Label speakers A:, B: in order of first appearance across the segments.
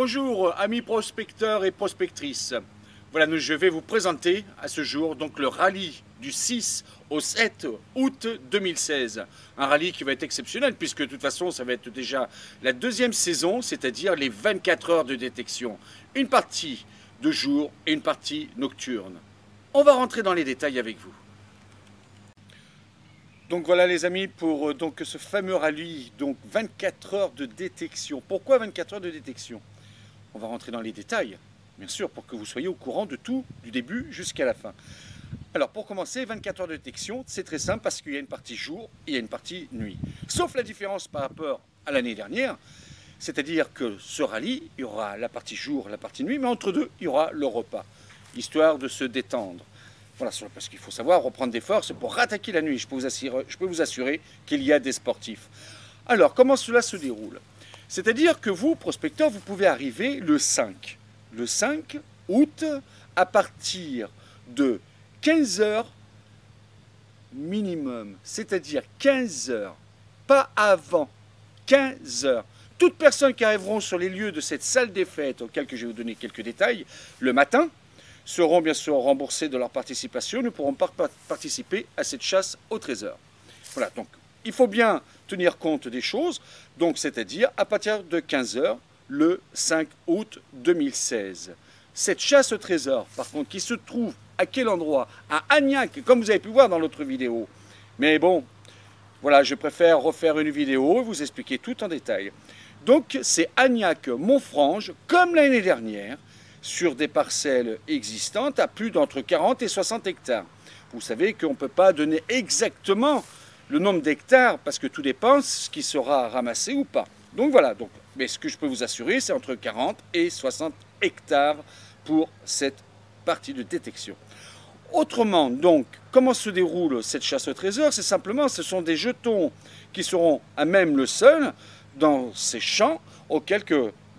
A: Bonjour amis prospecteurs et prospectrices. Voilà, je vais vous présenter à ce jour donc le rallye du 6 au 7 août 2016. Un rallye qui va être exceptionnel puisque de toute façon ça va être déjà la deuxième saison, c'est-à-dire les 24 heures de détection. Une partie de jour et une partie nocturne. On va rentrer dans les détails avec vous. Donc voilà les amis pour ce fameux rallye, donc 24 heures de détection. Pourquoi 24 heures de détection? On va rentrer dans les détails, bien sûr, pour que vous soyez au courant de tout, du début jusqu'à la fin. Alors pour commencer, 24 heures de détection, c'est très simple parce qu'il y a une partie jour et il y a une partie nuit. Sauf la différence par rapport à l'année dernière, c'est-à-dire que ce rallye, il y aura la partie jour, la partie nuit, mais entre deux, il y aura le repas, histoire de se détendre. Voilà, parce qu'il faut savoir reprendre des forces pour rattaquer la nuit. Je peux vous assurer qu'il y a des sportifs. Alors, comment cela se déroule? C'est-à-dire que vous, prospecteurs, vous pouvez arriver le 5 août à partir de 15 heures minimum. C'est-à-dire 15 heures, pas avant, 15 heures. Toutes personnes qui arriveront sur les lieux de cette salle des fêtes, auxquelles je vais vous donner quelques détails, le matin, seront bien sûr remboursés de leur participation, ne pourront pas participer à cette chasse au trésor. Voilà, donc il faut bien tenir compte des choses, donc c'est-à-dire à partir de 15 heures le 5 août 2016. Cette chasse au trésor, par contre, qui se trouve à quel endroit? À Agnac, comme vous avez pu voir dans l'autre vidéo. Mais bon, voilà, je préfère refaire une vidéo et vous expliquer tout en détail. Donc c'est Agnac-Montfrange, comme l'année dernière, sur des parcelles existantes à plus d'entre 40 et 60 hectares. Vous savez qu'on ne peut pas donner exactement le nombre d'hectares parce que tout dépend de ce qui sera ramassé ou pas. Donc voilà, mais ce que je peux vous assurer, c'est entre 40 et 60 hectares pour cette partie de détection. Autrement, donc, comment se déroule cette chasse au trésor? C'est simplement, ce sont des jetons qui seront à même le sol dans ces champs auxquels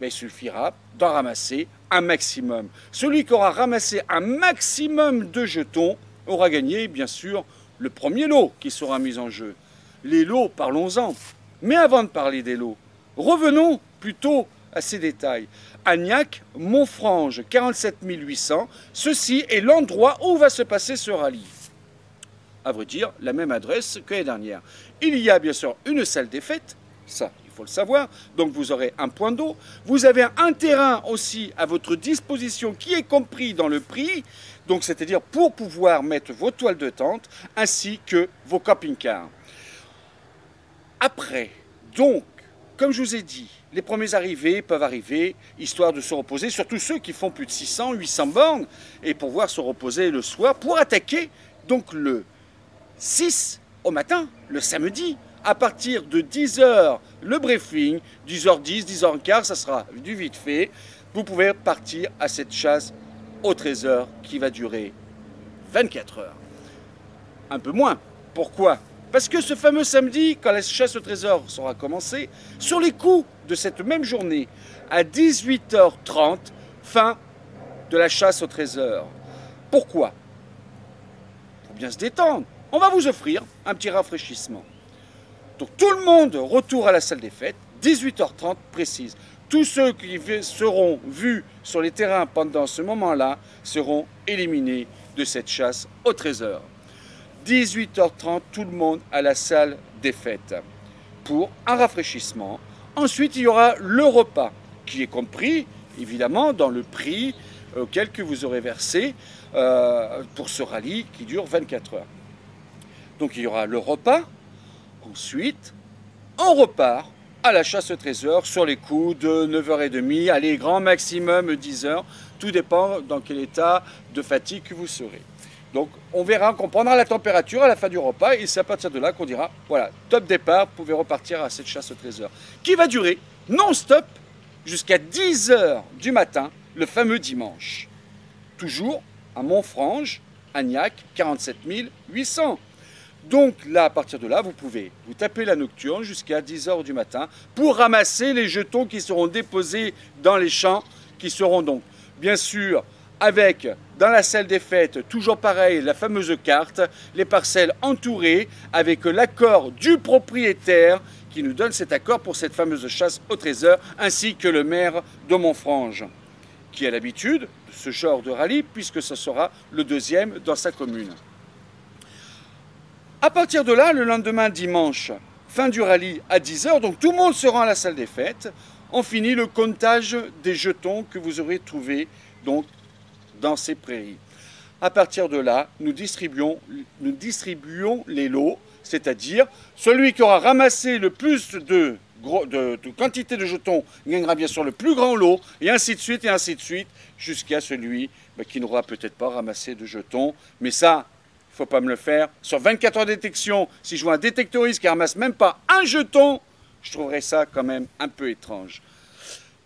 A: il suffira d'en ramasser un maximum. Celui qui aura ramassé un maximum de jetons aura gagné, bien sûr, le premier lot qui sera mis en jeu. Les lots, parlons-en. Mais avant de parler des lots, revenons plutôt à ces détails. Agnac, Montfrange, 47 800, ceci est l'endroit où va se passer ce rallye. À vrai dire, la même adresse que l'année dernière. Il y a bien sûr une salle des fêtes, ça, il faut le savoir, donc vous aurez un point d'eau. Vous avez un terrain aussi à votre disposition qui est compris dans le prix, donc c'est-à-dire pour pouvoir mettre vos toiles de tente ainsi que vos camping-cars. Après, donc, comme je vous ai dit, les premiers arrivés peuvent arriver, histoire de se reposer, surtout ceux qui font plus de 600, 800 bornes, et pouvoir se reposer le soir pour attaquer donc le 6 au matin, le samedi, à partir de 10 h, le briefing, 10h10, 10h15, ça sera du vite fait. Vous pouvez partir à cette chasse au trésor qui va durer 24 heures. Un peu moins. Pourquoi? Parce que ce fameux samedi, quand la chasse au trésor sera commencée, sur les coups de cette même journée, à 18h30, fin de la chasse au trésor. Pourquoi? Pour bien se détendre. On va vous offrir un petit rafraîchissement. Donc tout le monde retour à la salle des fêtes, 18h30 précise. Tous ceux qui seront vus sur les terrains pendant ce moment-là seront éliminés de cette chasse au trésor. 18h30, tout le monde à la salle des fêtes pour un rafraîchissement. Ensuite, il y aura le repas qui est compris, évidemment, dans le prix auquel que vous aurez versé pour ce rallye qui dure 24 heures. Donc il y aura le repas. Ensuite, on repart à la chasse au trésor sur les coups de 9h30, allez, grand maximum 10h. Tout dépend dans quel état de fatigue que vous serez. Donc, on verra, qu'on prendra la température à la fin du repas et c'est à partir de là qu'on dira, voilà, top départ, vous pouvez repartir à cette chasse au trésor qui va durer non-stop jusqu'à 10h du matin, le fameux dimanche. Toujours à Montfrange, Agnac, 47 800. Donc là, à partir de là, vous pouvez vous taper la nocturne jusqu'à 10h du matin pour ramasser les jetons qui seront déposés dans les champs, qui seront donc bien sûr avec, dans la salle des fêtes, toujours pareil, la fameuse carte, les parcelles entourées, avec l'accord du propriétaire qui nous donne cet accord pour cette fameuse chasse au trésor, ainsi que le maire de Montfrange, qui a l'habitude de ce genre de rallye, puisque ce sera le deuxième dans sa commune. À partir de là, le lendemain dimanche, fin du rallye à 10 h, donc tout le monde se rend à la salle des fêtes, on finit le comptage des jetons que vous aurez trouvés donc, dans ces prairies. À partir de là, nous distribuons les lots, c'est-à-dire celui qui aura ramassé le plus de quantité de jetons gagnera bien sûr le plus grand lot, et ainsi de suite, jusqu'à celui qui n'aura peut-être pas ramassé de jetons. Mais ça, il ne faut pas me le faire. Sur 24 heures de détection, si je vois un détectoriste qui ne ramasse même pas un jeton, je trouverais ça quand même un peu étrange.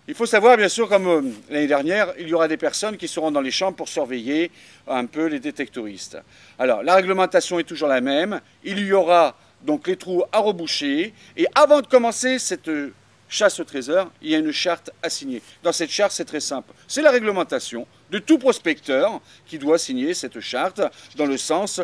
A: Il faut savoir, bien sûr, comme l'année dernière, il y aura des personnes qui seront dans les champs pour surveiller un peu les détectoristes. Alors, la réglementation est toujours la même. Il y aura donc les trous à reboucher. Et avant de commencer cette chasse au trésor, il y a une charte à signer. Dans cette charte, c'est très simple. C'est la réglementation de tout prospecteur qui doit signer cette charte, dans le sens,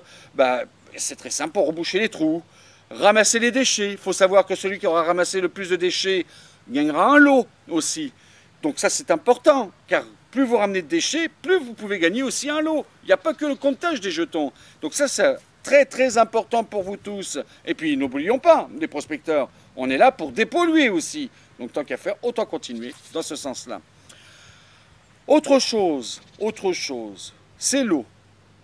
A: c'est très simple pour reboucher les trous, ramasser les déchets. Il faut savoir que celui qui aura ramassé le plus de déchets gagnera un lot aussi. Donc ça, c'est important, car plus vous ramenez de déchets, plus vous pouvez gagner aussi un lot. Il n'y a pas que le comptage des jetons. Donc ça, c'est très très important pour vous tous. Et puis, n'oublions pas, les prospecteurs, on est là pour dépolluer aussi. Donc tant qu'à faire, autant continuer dans ce sens-là. Autre chose, c'est l'eau.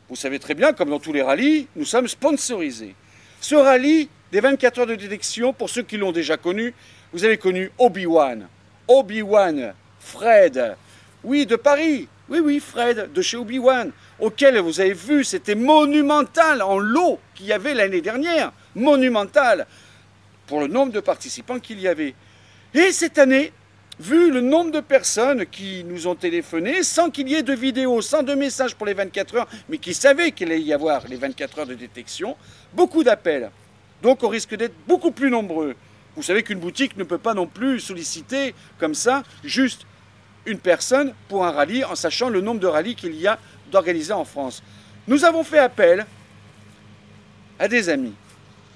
A: Vous savez très bien, comme dans tous les rallyes, nous sommes sponsorisés. Ce rallye des 24 heures de détection, pour ceux qui l'ont déjà connu, vous avez connu Obi-Wan, Fred, oui, de Paris, oui, Fred, de chez Obi-Wan, auquel vous avez vu, c'était monumental en lot qu'il y avait l'année dernière, monumental, pour le nombre de participants qu'il y avait. Et cette année, vu le nombre de personnes qui nous ont téléphoné, sans qu'il y ait de vidéos, sans de messages pour les 24 heures, mais qui savaient qu'il allait y avoir les 24 heures de détection, beaucoup d'appels. Donc on risque d'être beaucoup plus nombreux. Vous savez qu'une boutique ne peut pas non plus solliciter comme ça juste une personne pour un rallye en sachant le nombre de rallyes qu'il y a d'organisés en France. Nous avons fait appel à des amis,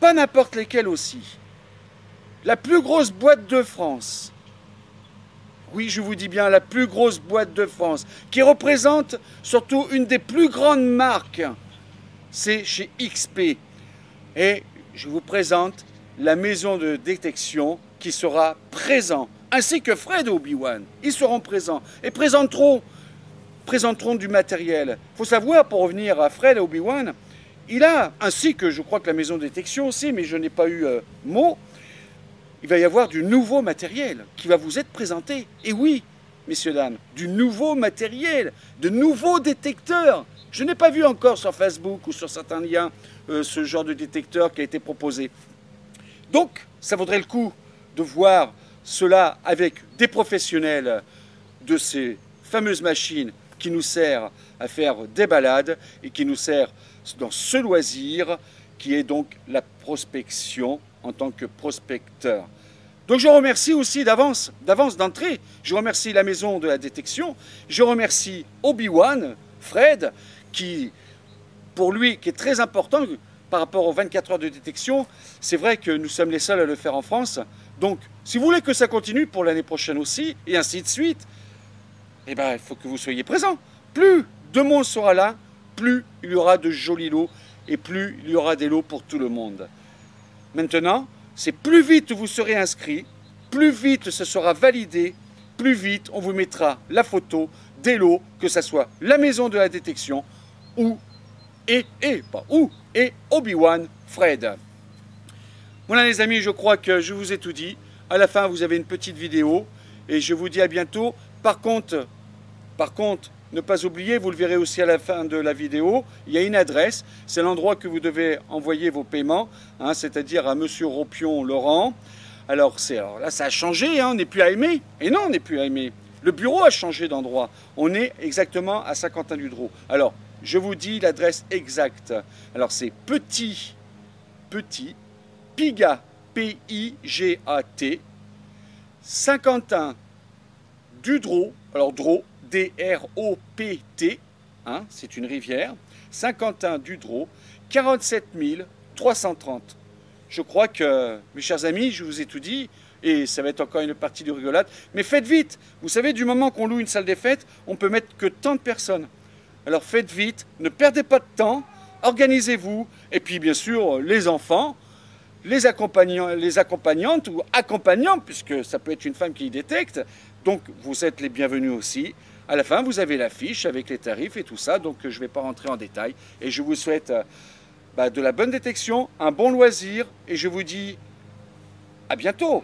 A: pas n'importe lesquels aussi. La plus grosse boîte de France, oui je vous dis bien la plus grosse boîte de France, qui représente surtout une des plus grandes marques, c'est chez XP. Et je vous présente la maison de détection qui sera présente, ainsi que Fred et Obi-Wan. Ils seront présents et présenteront du matériel. Il faut savoir, pour revenir à Fred et Obi-Wan, il a, ainsi que je crois que la maison de détection aussi, mais je n'ai pas eu mot, il va y avoir du nouveau matériel qui va vous être présenté. Et oui, messieurs, dames, du nouveau matériel, de nouveaux détecteurs. Je n'ai pas vu encore sur Facebook ou sur certains liens ce genre de détecteur qui a été proposé. Donc, ça vaudrait le coup de voir cela avec des professionnels de ces fameuses machines qui nous servent à faire des balades et qui nous servent dans ce loisir qui est donc la prospection en tant que prospecteur. Donc je remercie aussi d'avance d'entrée, je remercie la maison de la détection, je remercie Obi-Wan, Fred, qui, pour lui, qui est très important par rapport aux 24 heures de détection. C'est vrai que nous sommes les seuls à le faire en France. Donc, si vous voulez que ça continue pour l'année prochaine aussi, et ainsi de suite, eh bien, il faut que vous soyez présents. Plus de monde sera là, plus il y aura de jolis lots, et plus il y aura des lots pour tout le monde. Maintenant, c'est plus vite vous serez inscrit, plus vite ce sera validé, plus vite on vous mettra la photo des lots, que ce soit la maison de la détection ou Obi-Wan Fred. Voilà les amis, je crois que je vous ai tout dit. À la fin, vous avez une petite vidéo et je vous dis à bientôt. Par contre, ne pas oublier, vous le verrez aussi à la fin de la vidéo, il y a une adresse, c'est l'endroit que vous devez envoyer vos paiements, hein, c'est-à-dire à Monsieur Ropion Laurent. Alors là, ça a changé, hein, on n'est plus à Aimer. Et non, on n'est plus à Aimer. Le bureau a changé d'endroit. On est exactement à Saint-Quentin-du-Drô. Alors, je vous dis l'adresse exacte. Alors, c'est petit, Pigat, P-I-G-A-T, Saint-Quentin-du-Drô, alors Drô, D-R-O-P-T, hein, c'est une rivière, Saint-Quentin-du-Drô, 47 330. Je crois que, mes chers amis, je vous ai tout dit, et ça va être encore une partie de rigolade, mais faites vite. Vous savez, du moment qu'on loue une salle des fêtes, on peut mettre que tant de personnes. Alors faites vite, ne perdez pas de temps, organisez-vous, et puis bien sûr, les enfants, les accompagnantes ou accompagnants, puisque ça peut être une femme qui y détecte, donc vous êtes les bienvenus aussi. À la fin, vous avez la fiche avec les tarifs et tout ça, donc je ne vais pas rentrer en détail, et je vous souhaite de la bonne détection, un bon loisir, et je vous dis à bientôt.